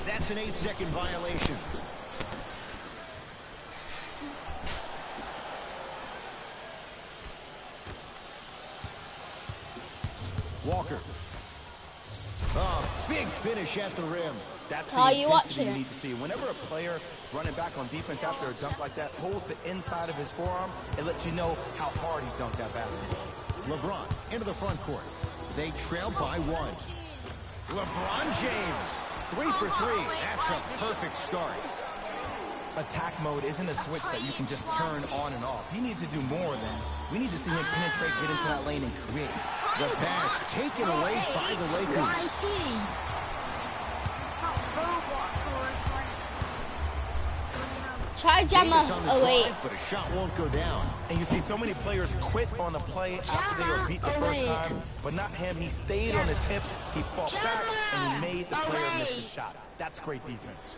That's an 8-second violation. Walker. Oh, big finish at the rim. That's the intensity you need to see. Whenever a player running back on defense after a dunk like that holds the inside of his forearm, it lets you know how hard he dunked that basketball. LeBron into the front court. They trail by 1. LeBron James, 3 for 3. That's a perfect start. Attack mode isn't a switch that you can just turn on and off. He needs to do more of that. We need to see him penetrate, get into that lane, and create. The pass taken away by the Lakers. Try jammer away. But a shot won't go down. And you see so many players quit on a play after they were beat the first time, but not him. He stayed on his hip, he fought back, and he made the player miss his shot. That's great defense.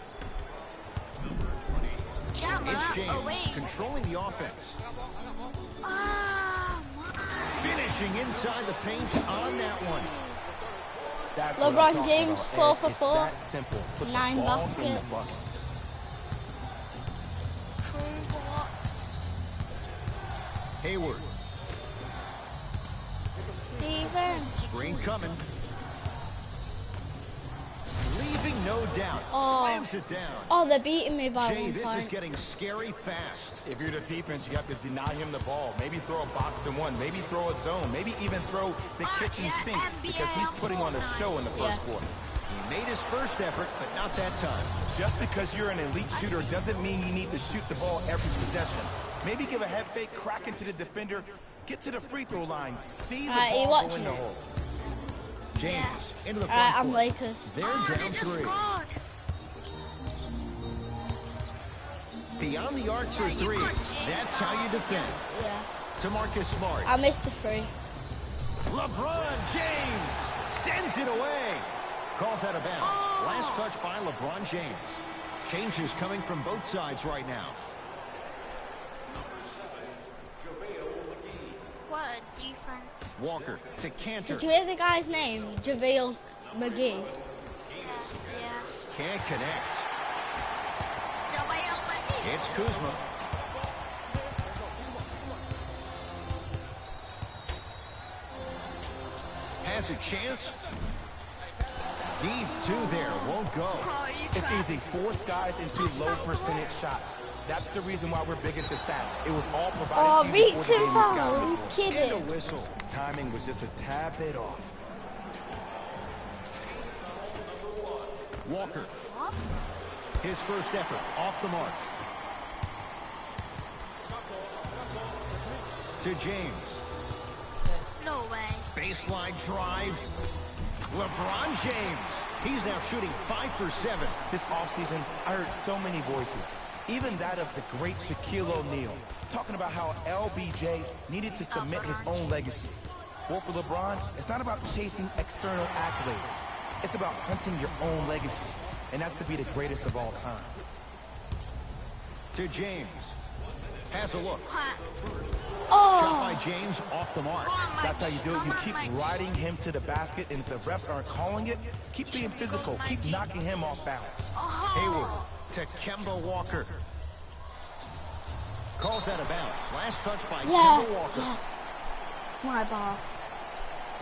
It's James controlling the offense. Finishing inside the paint on that one. That's LeBron James, 4 for 4. That simple. Put 9 the ball baskets. in the bucket. Hayward. Steven. Screen coming. Leaving no doubt. Slams it down. Oh, they're beating me by 1 point. This is getting scary fast. If you're the defense, you have to deny him the ball. Maybe throw a box and 1. Maybe throw a zone. Maybe even throw the kitchen sink because he's putting on a show in the first quarter. He made his first effort, but not that time. Just because you're an elite shooter doesn't mean you need to shoot the ball every possession. Maybe give a head fake, crack into the defender, get to the free throw line, see the ball go in the hole. James into the front I'm court. Lakers. They're down 3. Beyond the arc for 3. That's how you defend. Yeah. To Marcus Smart. I missed the 3. LeBron James sends it away. Calls out of bounds. Last touch by LeBron James. Changes coming from both sides right now. What a defense. Walker to Cantor. Did you hear the guy's name? JaVale McGee. Yeah. Can't connect. JaVale McGee. It's Kuzma. Has a chance. Deep 2 there. Won't go. It's easy. Force guys into low percentage shots. That's the reason why we're big into stats. It was all provided to you before the game was scouted. Kidding. And a whistle. Timing was just a tad bit off. Walker. His first effort off the mark. To James. No way. Baseline drive. LeBron James. He's now shooting 5 for 7. This offseason, I heard so many voices, even that of the great Shaquille O'Neal, talking about how LBJ needed to cement his own legacy. Well, for LeBron, it's not about chasing external accolades. It's about hunting your own legacy, and that's to be the greatest of all time. To James. Has a look. Oh. Shot by James off the mark. That's how you do it. You keep riding him to the basket, and if the refs aren't calling it, keep being physical. Keep knocking him off balance. Hayward to Kemba Walker. Calls out of bounds. Last touch by Kemba Walker. Yes. My ball.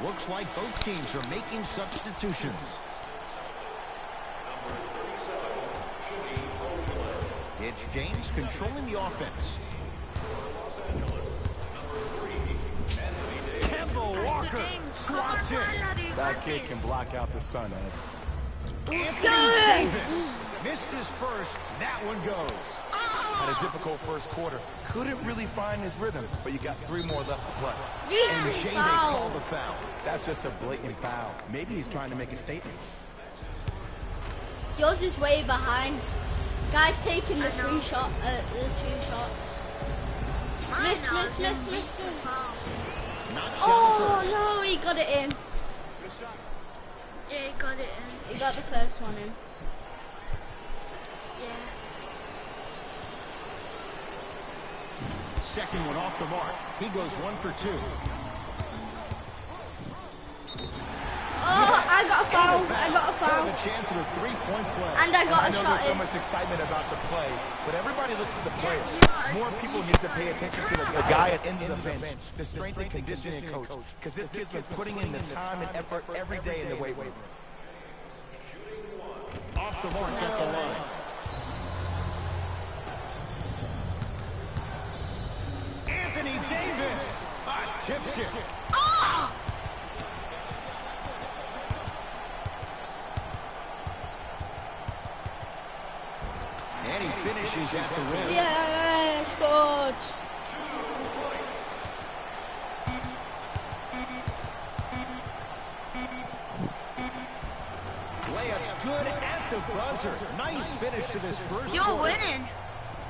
Looks like both teams are making substitutions. It's James controlling the offense. Kemba Walker swats it. That kid can block out the sun, Ed. Anthony Davis missed his first. That one goes. Had a difficult first quarter. Couldn't really find his rhythm, but you got 3 more left to play. And Jay called the foul. That's just a blatant foul. Maybe he's trying to make a statement. Yours is way behind. Guy's taking the 3 shot, the 2 shots. Miss. Oh no, he got it in. Yeah, he got it in. He got the first one in. Yeah. Second one off the mark. He goes 1 for 2. Oh, I got a foul. I got a They'll foul. have a chance at a three-point play. And I got I a know shot there's so in. much excitement about the play, but everybody looks at the player. Yeah, More people need to pay attention to the guy at the end of the bench, the strength and conditioning coach, because this kid's been putting in the time and effort every day in the weight room. Off the mark at the line. Anthony Davis. Tips it. And he finishes at the rim. Yeah, scored. Layup's good at the buzzer. Nice finish to this first You're quarter. winning.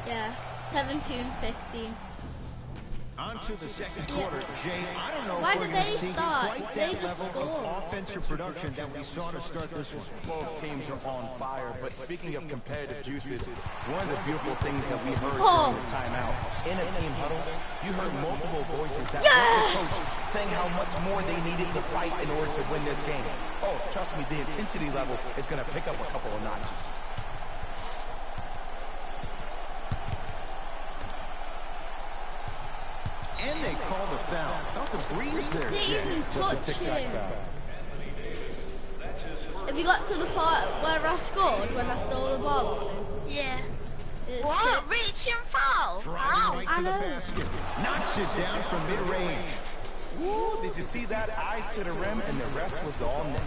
Yeah, 17-15. On to the second quarter, Jay. I don't know Why if we're did going to they see start? quite They that just level scored. of offensive production that we saw to start this one. Both teams are on fire, but speaking of competitive juices, one of the beautiful things that we heard Oh. during the timeout, in a team huddle, you heard multiple voices that Yes. were the coach saying how much more they needed to fight in order to win this game. Oh, trust me, the intensity level is going to pick up a couple of notches. And they called a foul. Felt a breeze there, Didn't Jay. even Just a touch tic-tac him. foul. Have you got to the part where I scored when I stole the ball off him? Yeah. It's What? Reaching foul. Driving right I to the know. basket. Knocks it down from mid-range. Woo, did you see that? Eyes to the rim, and the rest was all net.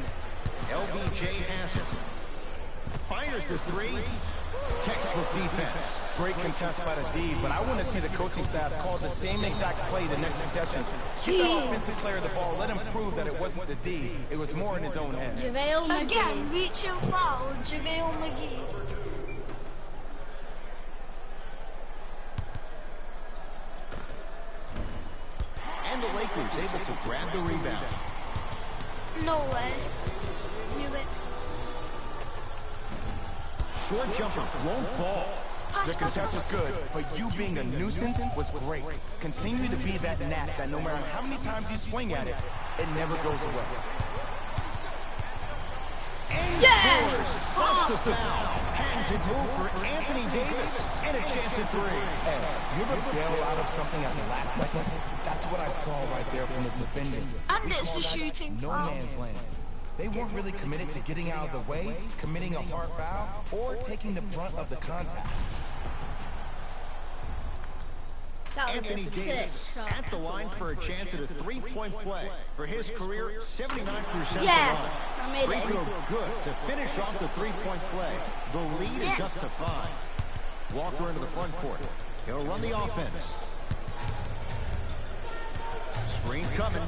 LBJ has it. Fires the three. Textbook defense. Great contest by the D, but I want to see the coaching staff call the same exact play the next possession. Get the Jeez. offensive player the ball. Let him prove that it wasn't the D. It was more in his own head. JaVale McGee. Again, reaching foul. JaVale McGee. And the Lakers able to grab the rebound. No way. Knew it. Short jumper won't fall. The contest was good, but you being a nuisance was great. Continue to be that gnat that no matter how many times you swing at it, it never goes away. And Yeah! scores. Plus the foul. Patented move for Anthony Davis. And a chance at three. Hey, you ever bail out of something at the last second? That's what I saw right there from the defending. And We it's call a that shooting no foul. man's land. They weren't really committed to getting out of the way, committing a hard foul, or taking the brunt of the contact. That was Anthony a Davis sick shot. at the line for a chance at a three-point play. For his career, 79% Yes, the I line. made Free it. throw good to finish off the three-point play. The lead is up to 5. Walker into the front court. He'll run the offense. Screen coming.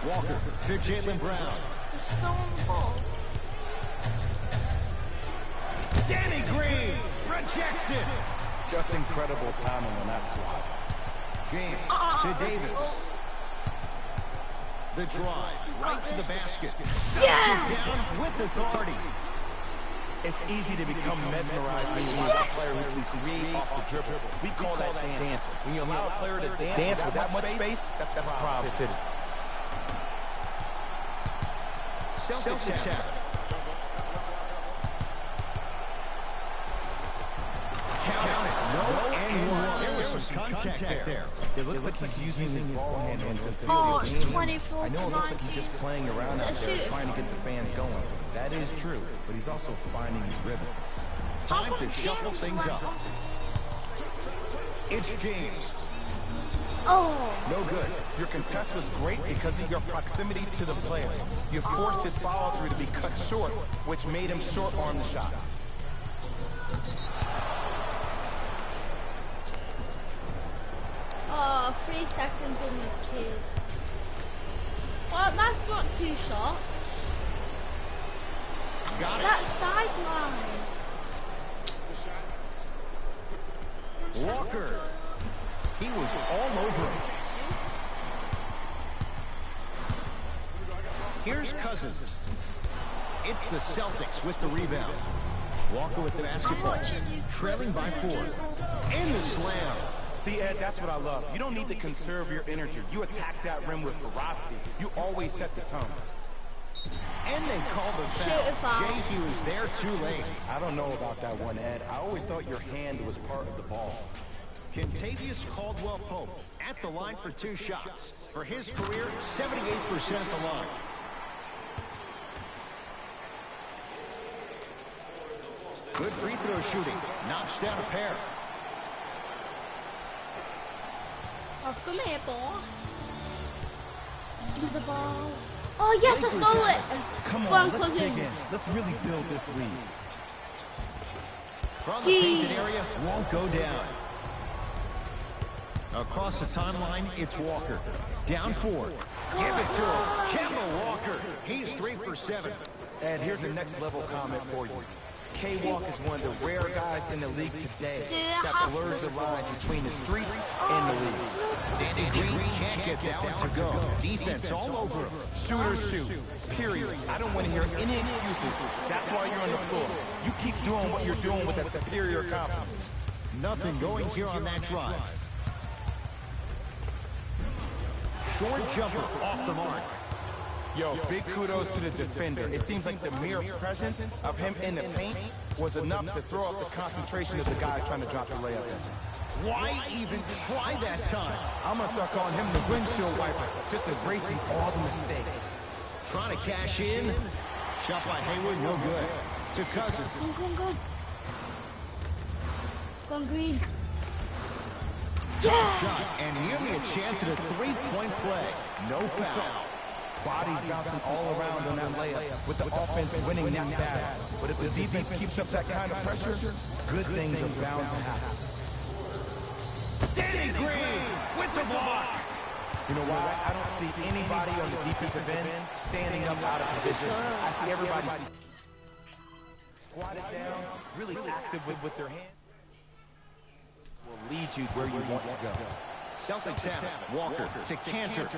Walker to Jaylen Brown. He's still on the ball. Danny Green rejects it. Just incredible timing on that swat. James to Davis. The drive right to the basket. Yeah! Knocks it down with authority. It's easy to become mesmerized when you watch a player who can create off the dribble. We call that dancing. When you allow a player to dance with that much space, that's Proud City. Celtics have it. Count it. No and one. There was some contact there. It looks like he's using his ball handling to feel Oh, the it's game. 24 I know to it looks like he's 19. just playing around out there trying to get the fans going. That is true, but he's also finding his rhythm. Time to shuffle things up. It's James. Oh, No good. Your contest was great because of your proximity to the player. You forced his follow-through to be cut short, which made him short-arm the shot. oh, 3 seconds in the kid. Well, that's not 2 shots. Got it. That's sideline. Walker. He was all over him. Here's Cousins. It's the Celtics with the rebound. Walker with the basketball. Trailing by 4. And the slam. See, Ed, that's what I love. You don't need to conserve your energy. You attack that rim with ferocity. You always set the tone. And they call the foul. Jay Hughes there too late. I don't know about that one, Ed. I always thought your hand was part of the ball. Contavious Caldwell-Pope at the line for 2 shots. For his career, 78% at the line. Good free throw shooting. Knocks down a pair. Oh, come here, boy. Give the ball. Oh, yes, I stole it. Come on, let's dig in. Let's really build this lead. From the painted area, won't go down. Across the timeline, it's Walker. Down 4. Give it to him. Kemba Walker. He's 3 for 7. Ed, here's a next level comment for you. K-Walk is one of the rare guys in the league today that blurs the lines between the streets and the league. Danny Green can't get that one to go. Defense all over him. Shooters shoot. Period. I don't want to hear any excuses. That's why you're on the floor. You keep doing what you're doing with that superior confidence. Nothing going here on that drive. Short jumper off the mark. Yo, big kudos to the defender. It seems like the mere presence of him in the paint was enough to throw up the concentration of the guy trying to drop the layup. Why even try that time? I'm gonna start calling him the windshield wiper, just erasing all the mistakes. Trying to cash in. Shot by Hayward, no good. To Cousins. Go. Go on, Green. Top shot and nearly a chance at a 3-point play. No foul. Bodies bouncing all around on that layup with the offense winning that battle. But if the defense keeps up that kind of pressure, good things are bound to happen. Danny Green with the block. You know why? I don't see anybody on the defensive end standing up out of position. I see everybody squatted down, really active with their hands. Will lead you where you want to go. Celtics have it. Walker to Cantor.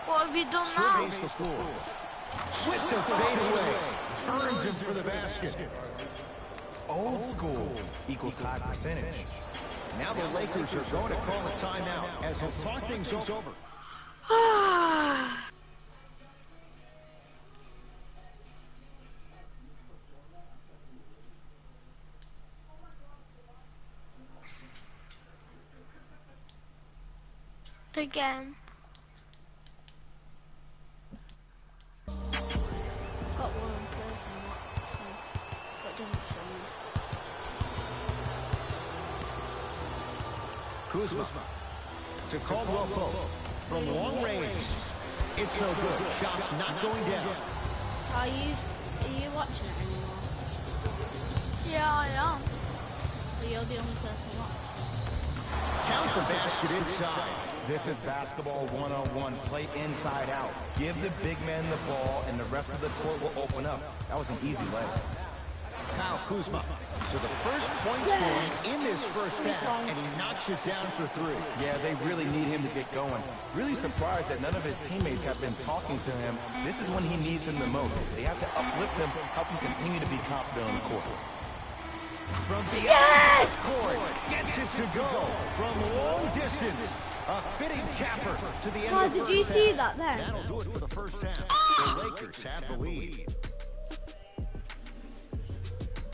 What have you done now? Surveys the floor. With the fade away. Earns him for the basket. Old school equals high percentage. Now the Lakers are going to call a timeout as they'll talk things over. Again. Got one person, but doesn't show me. Kuzma to Caldwell-Pope from long range. It's no good. Shots not going down. Are you watching it anymore? Yeah, I am. So you're the only person watching. Count the basket inside. This is basketball 101. Play inside out. Give the big man the ball, and the rest of the court will open up. That was an easy layup. Kyle Kuzma. So the first points for him in this first half, and he knocks it down for 3. Yeah, they really need him to get going. Really surprised that none of his teammates have been talking to him. This is when he needs him the most. They have to uplift him, help him continue to be confident on the court. From beyond the court, gets it to go from long distance. A fitting capper to the end of the first half. Did you see that then? That'll do it for the first half. The Lakers have the lead.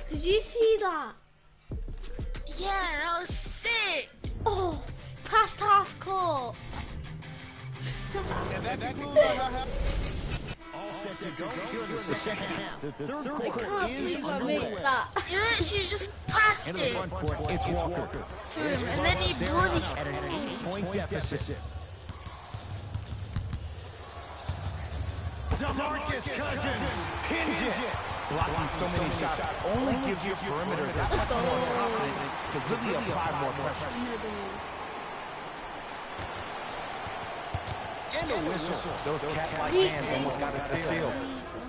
Did you see that? Yeah, that was sick. Oh, past half court. All set to go here in the second half. The third I quarter can't is believe I underway. missed that. You literally just passed Into the it front court, it's Walker. to him, and then he bloody At scored. an 8-point deficit. DeMarcus Cousins pins it. Blocking so many shots only gives your perimeter that much more confidence to really apply more pressure. And a whistle. Those cat-like hands almost got a steal.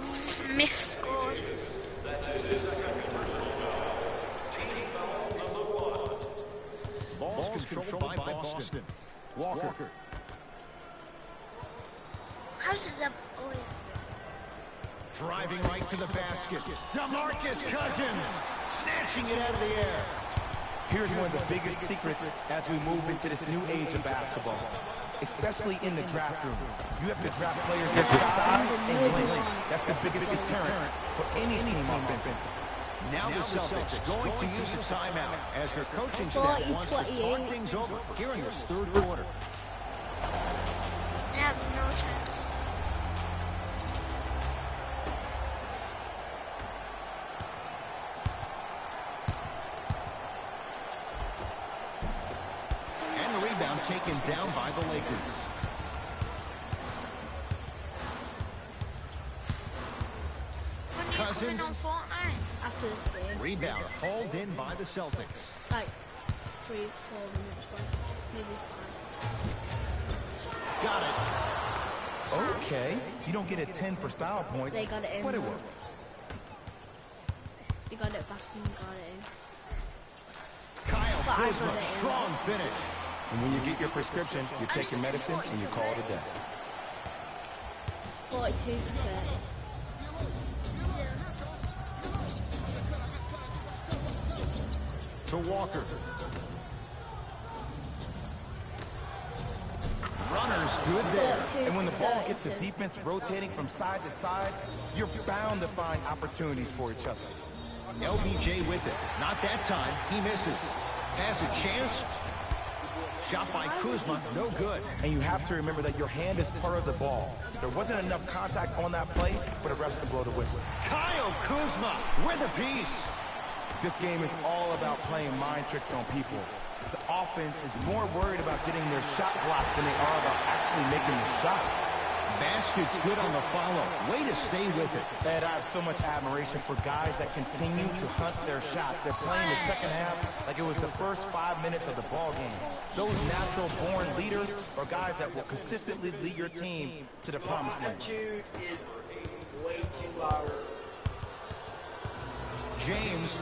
Smith scored. Ball's controlled by Boston. Walker. How's it that? Oh, yeah. Driving right to the basket. DeMarcus Cousins snatching it out of the air. Here's one of the biggest secrets as we move into this new age of basketball, especially in the draft room. You have to draft players with size and length. That's the biggest deterrent for any team offensively. Now the Celtics going to use a timeout as their coaching staff wants to talk things over here in this third quarter. They have no chance. And the rebound taken down by the Lakers. Cousins on Fortnite. After this game. rebound hauled in by the Celtics. Like 3-4 minutes left. Maybe 5. Got it. Okay, you don't get a 10 for style points, They got it in. but it worked. You got it back and got it in. Kyle But I Kuzma, got it in. strong finish. And when you get your prescription, you take your medicine and you call it a day. 42%. To Walker. Runners good there. And when the ball gets the defense rotating from side to side, you're bound to find opportunities for each other. LBJ with it. Not that time. He misses. Has a chance. Shot by Kuzma. No good. And you have to remember that your hand is part of the ball. There wasn't enough contact on that play for the refs to blow the whistle. Kyle Kuzma with a piece. This game is all about playing mind tricks on people. The offense is more worried about getting their shot blocked than they are about actually making the shot. Basket's good on the follow. Way to stay with it. Ed, I have so much admiration for guys that continue to hunt their shot. They're playing the second half like it was the first 5 minutes of the ball game. Those natural-born leaders are guys that will consistently lead your team to the promised land. James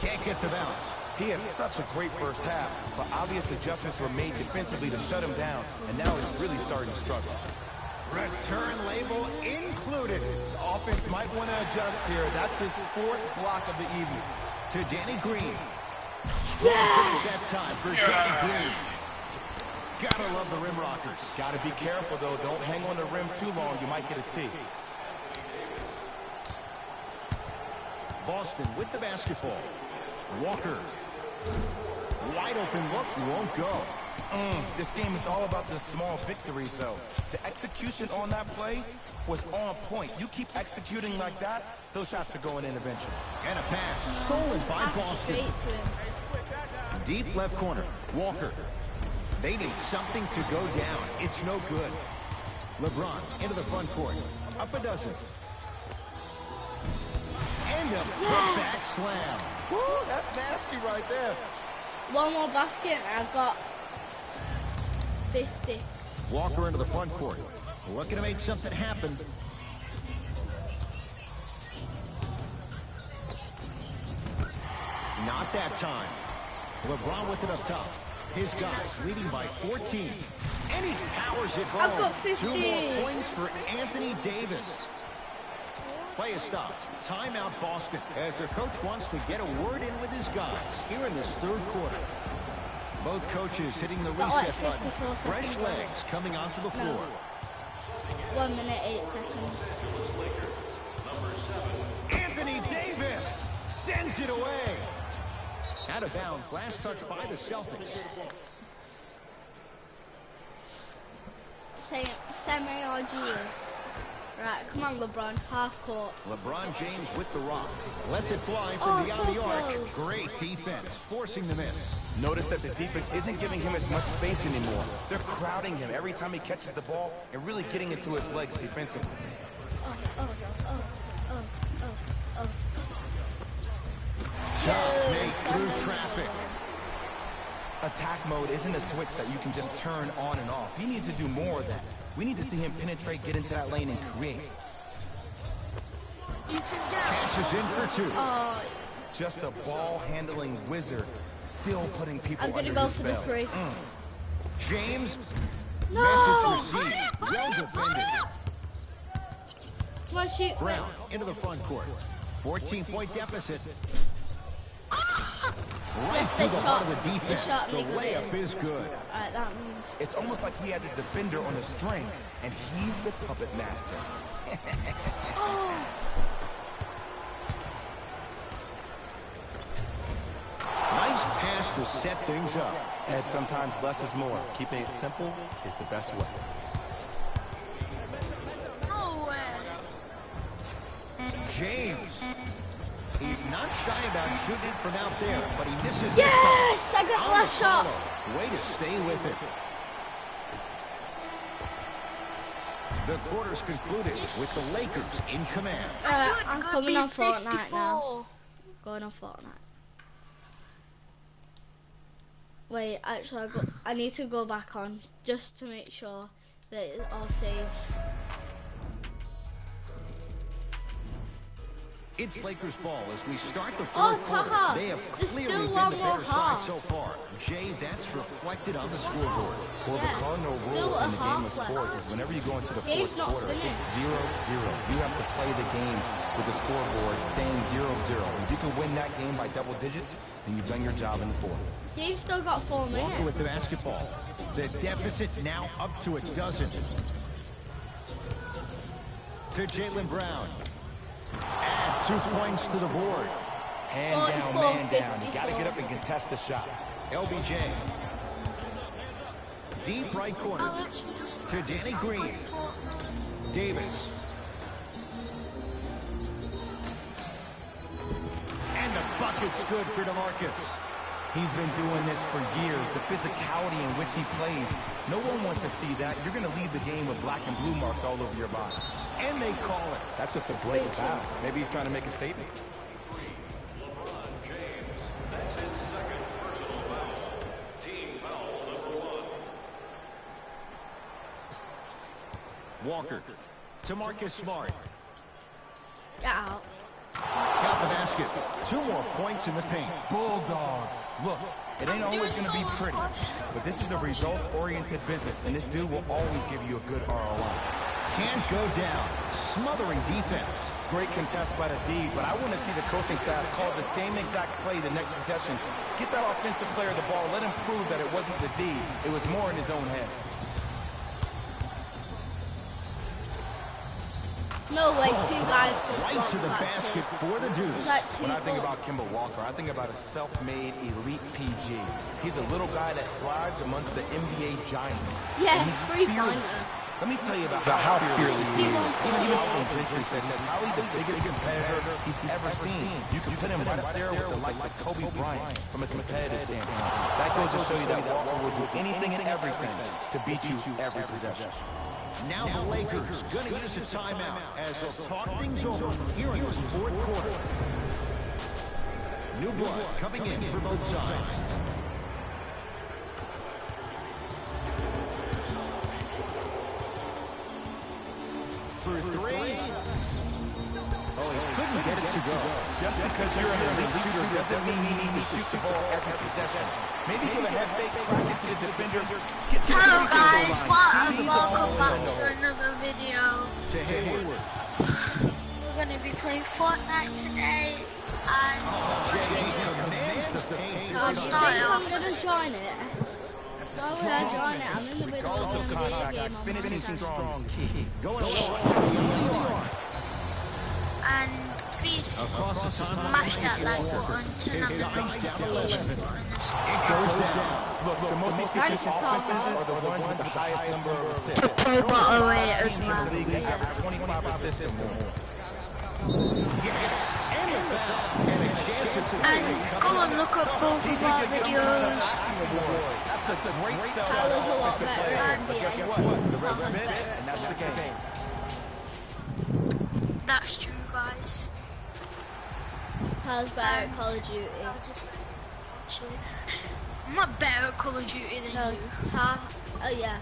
can't get the bounce. He had such a great first half, but obvious adjustments were made defensively to shut him down, and now he's really starting to struggle. Return label included. The offense might want to adjust here. That's his 4th block of the evening. To Danny Green. Finish that time for Danny Green. Gotta love the rim rockers. Gotta be careful, though. Don't hang on the rim too long. You might get a T. Boston with the basketball. Walker. Wide open look, won't go. This game is all about the small victories, though. The execution on that play was on point. You keep executing like that, those shots are going in eventually. And a pass stolen by Boston. Straight to him. Deep left corner. Walker. They need something to go down. It's no good. LeBron into the front court. Up a dozen. And a putback slam. Woo, that's nasty right there. One more basket and I've got 50. Walker into the front court. Looking to make something happen. Not that time. LeBron with it up top. His guys leading by 14. And he powers it home. I've got 50. 2 more points for Anthony Davis. Play is stopped. Timeout Boston as their coach wants to get a word in with his guys here in this third quarter. Both coaches hitting the reset button. Fresh legs coming onto the floor. 1 minute, 8 seconds. Anthony Davis sends it away. Out of bounds. Last touch by the Celtics. Semi-RG. Right, come on, LeBron. Half court. LeBron James with the rock. Lets it fly from beyond the arc. Great defense, forcing the miss. Notice that the defense isn't giving him as much space anymore. They're crowding him every time he catches the ball and really getting into his legs defensively. Top make through traffic. Attack mode isn't a switch that you can just turn on and off. He needs to do more of that. We need to see him penetrate, get into that lane, and create. Cashes in for 2. Just a ball-handling wizard, still putting people I'm gonna under go his for the spell. 3. James. No! Message received. Well defended. Come Come on, shoot. Brown into the front court. 14-point deficit. Right through the heart of the defense. The layup is good. Alright, that means. It's almost like he had the defender on a string, and he's the puppet master. Oh. Nice pass to set things up. And sometimes less is more. Keeping it simple is the best way. No way. James. He's not shy about shooting it from out there, but he misses Yes! this time. I got the On last shot. follow. Way to stay with it. The quarter's concluded with the Lakers in command. I'm Good, coming on beat Fortnite 54. now. Going on Fortnite. Wait, actually, I need to go back on just to make sure that it all saves. It's Lakers ball as we start the fourth quarter. Taha, They have there's clearly still been one the more better side half. so far. Jay, that's reflected on the scoreboard. Well, the cardinal Still rule a in the game of half left. sport is whenever you go into the Game's fourth not quarter, finished. it's 0-0. You have to play the game with the scoreboard saying 0-0. If you can win that game by double digits, then you've done your job in the fourth. Game's still got 4 Walker minutes. with the basketball. The deficit now up to a dozen. To Jaylen Brown. Add 2 points to the board. Hand down, 44, man down. You got to 54. get up and contest the shot. LBJ. Deep right corner. I'll actually just To Danny Green. Davis. And the bucket's good for DeMarcus. He's been doing this for years. The physicality in which he plays. No one wants to see that. You're going to leave the game with black and blue marks all over your body. And they call it. That's just a blatant foul. Maybe he's trying to make a statement. Walker. To Marcus Smart. Get out. Count the basket. 2 more points in the paint. Bulldog. Look, it ain't always going to be pretty, but this is a results-oriented business, and this dude will always give you a good ROI. Can't go down. Smothering defense. Great contest by the D, but I want to see the coaching staff call the same exact play the next possession. Get that offensive player the ball. Let him prove that it wasn't the D. It was more in his own head. No way, 2 guys could Right block to the that basket shit. for the Deuce. It's like 2 When I think balls. about Kemba Walker, I think about a self-made elite PG. He's a little guy that thrives amongst the NBA giants. Yeah, And he's free fearless. pointers. Let me tell you about how fearless he is. Even He Alvin Gentry said he's probably the biggest competitor he's ever seen. You can put him right up there with the likes of Kobe Bryant from a competitive standpoint. That goes to show you that Walker will do anything and everything to beat you every possession. Now the Lakers going to use a timeout as they'll talk things over here in this fourth quarter. New blood coming in for both sides. For 3. Oh, he couldn't get it to go. Just because you're an elite shooter doesn't mean you need to shoot the ball every possession. Maybe give a head fake, crack it to the defender, get to the Hello free throw guys, line. See the ball welcome over back and to over. another video. To Hayward. We're gonna be playing Fortnite today, and Jay commands the paint. I Let's think start I'm off. gonna join it. Why would I join it? I'm in the middle Regardless of of a video contact, game on my finishing phone. strong is key. Going along. And please Across the smash that like button, turn on the notification button. It goes down. Look, the most efficient offenses are the ones with the highest number of assists. Pro bottle away as Teams in well. the league that average 25 assists or more. Yes. And the foul. And a chance at And go and look up both of our videos. That's a great Tyler's a sell-out lot offensive better player. than But me. guess what? The rest Tyler's of it, better. and that's the game. That's true, guys. Tyler's better at Call of Duty. I'll just shit. I'm not better at Call of Duty than No, you. oh yeah.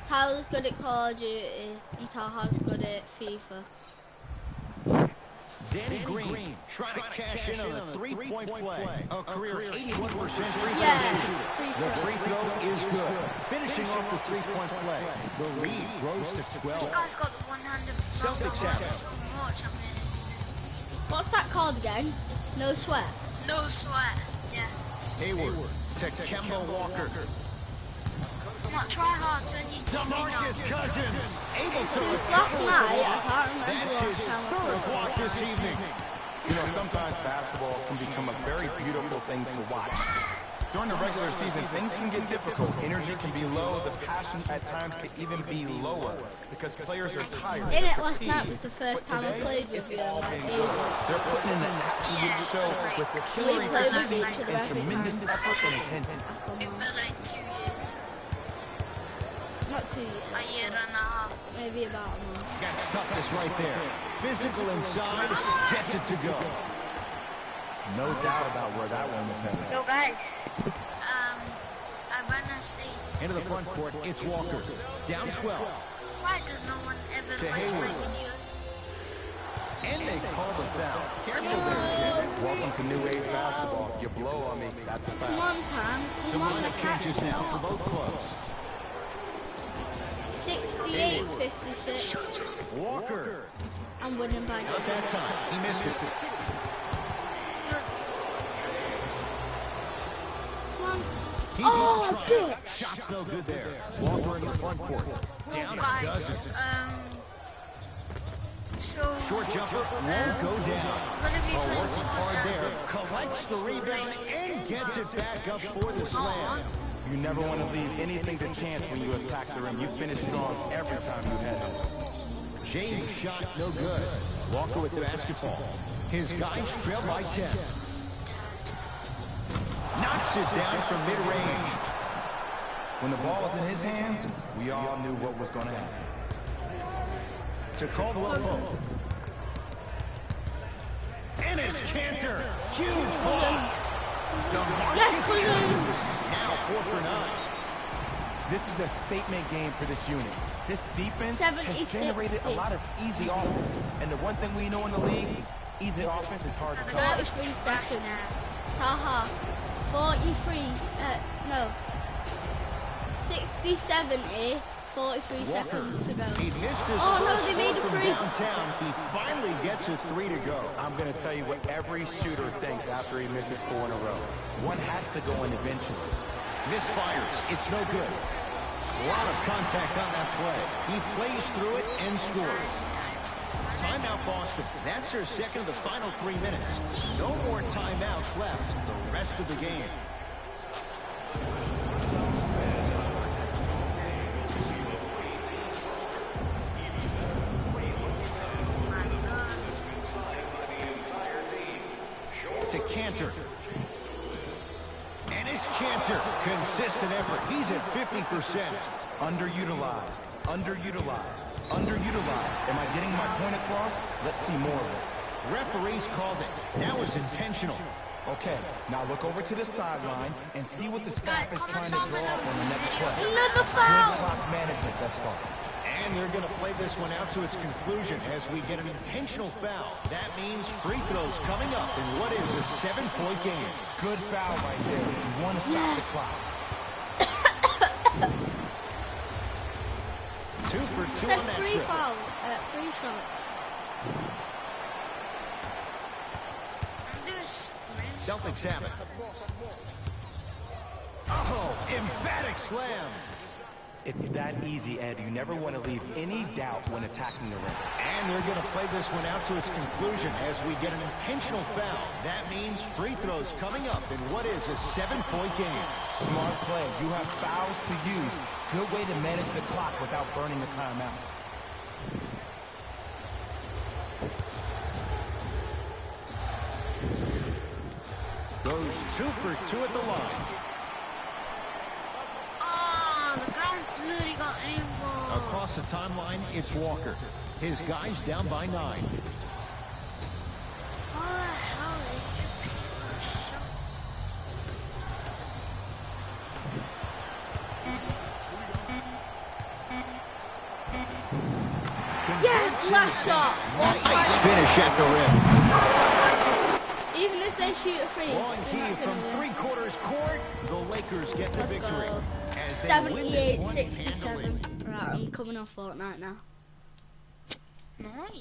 Tyler's good at Call of Duty and Taha's good at FIFA. Danny Green trying to cash in on a three-point play. A career 81% free throw shooter. The free throw is good. Finishing off the three-point play. The lead grows to 12. This guy's got the one-handed Celtics have it. so much. I'm into. What's that called again? No sweat. No sweat. Yeah. Hayward to Kemba Walker. Come on, try hard. Turn your TV DeMarcus down. Cousins able to Last recover night, with the I block. can't remember That's last his time I third played. block this evening. You know, sometimes basketball can become a very beautiful thing to watch. During the regular season, things can get difficult. Energy can be low. The passion at times can even be lower because players are tired. In they're it last fatigued. night was the first But time I today, played with it's you. all Like, been good. They're putting in an absolute show with killer We played with efficiency each other and every tremendous time. effort and intensity. It felt like 2 years. Not 2 years. A year and a half. Maybe about a month. Got toughness right there. Physical inside, gets it to go. No doubt about where that one was headed. Yo, guys. I wanna say Into the front court, it's Walker. Down 12. why does no one ever To watch my Hayward. videos? And they call the foul. Careful there, Jim. Welcome to new age basketball. You blow on me, that's a Come foul. on, Cam. So Come on, lineup catch changes the now for ball. both clubs. 68-56. Walker. I'm winning by Not that time. He missed it. Come on. Keep Oh, on trying. bitch. Shot's no good there. Walker into the front court. Down a Guys, dozen. so Short jumper won't go down. gonna be Oh, playing working hard there. Fortnite. Collects the rebound and gets it back up for the slam. You never want to leave anything to chance when you attack the rim. You finish strong every time you head. James shot no good. Walker with the basketball. His guys trail by 10. Knocks it down from mid-range. When the ball was in his hands, we all knew what was going to happen. To Caldwell Pope. And his canter. Huge block. DeMarcus Cousins. Now 4 for 9. This is a statement game for this unit. This defense has 76. generated a lot of easy offense. And the one thing we know in the league, easy offense is hard to The come guy by. was 43 crashed seconds. now. Haha. 43. No. 60-70. 43 Walker. seconds to go. He missed his Oh, no, first they made four a from free. downtown. He finally gets a 3 to go. I'm going to tell you what every shooter thinks after he misses 4 in a row. One has to go in eventually. Misfires. It's no good. A lot of contact on that play. He plays through it and scores. Timeout Boston. That's their second of the final 3 minutes. No more timeouts left the rest of the game. To Cantor. And his Cantor. Consistent effort. He's at 50%. Underutilized, underutilized, underutilized. Am I getting my point across? Let's see more of it. Referees called it. That was intentional. Okay, now look over to the sideline and see what the staff is Guys, trying to draw up on the next play. Another Good foul. clock management thus far. And they're going to play this one out to its conclusion as we get an intentional foul. That means free throws coming up in what is a 7-point game. Good foul right there. You want to stop the clock. 2 for 2 That's on that 3 trip. fouls. 3 shots. I'm doing sprints. Celtics have it. Oh, emphatic slam. It's that easy, Ed. You never want to leave any doubt when attacking the rim. And they're going to play this one out to its conclusion as we get an intentional foul. That means free throws coming up in what is a 7-point game. Smart play. You have fouls to use. Good way to manage the clock without burning a timeout. Goes 2 for 2 at the line. Oh, the guy literally got aimball. Across the timeline, it's Walker. His guys down by 9. What the hell? They just hit a shot. Yes! in last the shot. bank. Nice finish at the rim. Even if they shoot a free. Long heave from three-quarters court. The Lakers get the Let's victory. go. As they win this one 78-67. handily. Right, I'm coming off Fortnite now. Nice.